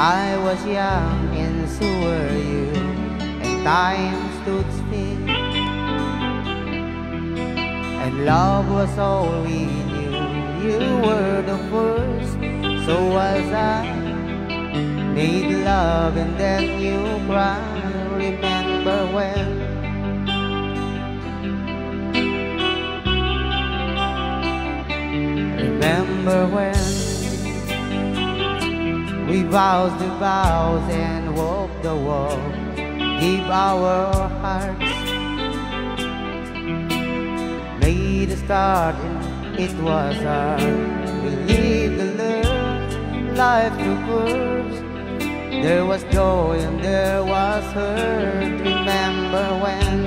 I was young and so were you, and time stood still, and love was all we knew. You were the first, so was I. Made love and then you cried. Remember when? Remember when we vowed the vows and walked the walk, gave our hearts, made a start and it was hard. We lived the love, life took curves. There was joy and there was hurt. Remember when?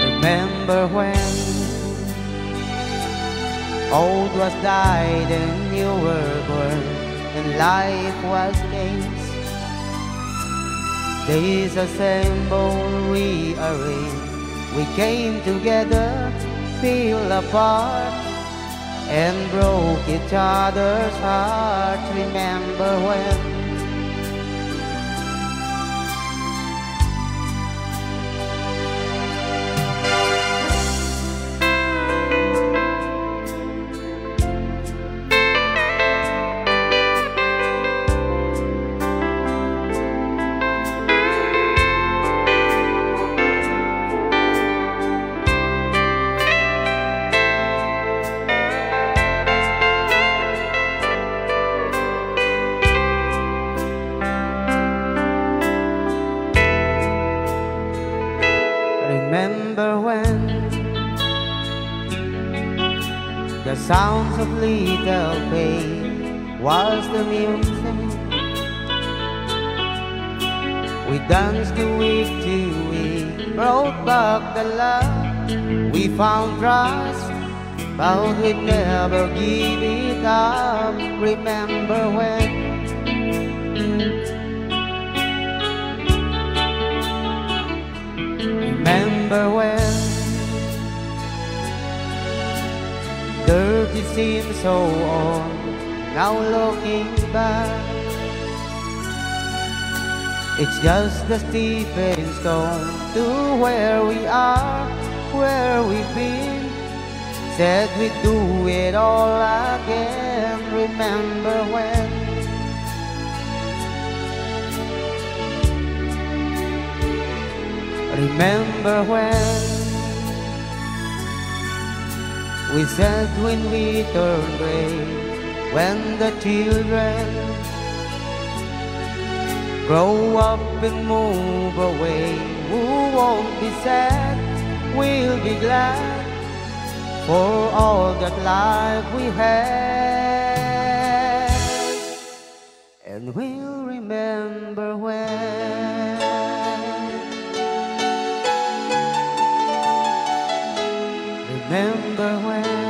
Remember when old was died and you were born, and life was days. Days assembled, rearranged. We came together, fell apart, and broke each other's hearts. Remember when? Remember when the sounds of little faith was the music. We danced to week, brought back the love. We found trust, but we'd never give it up. Remember when? Remember when dirty seems so old, now looking back, it's just the stepping stone to where we are, where we've been. Said we'd do it all again. Remember when? Remember when we said when we turn gray, when the children grow up and move away, who won't be sad, we'll be glad for all that life we had, and we'll remember when. Remember when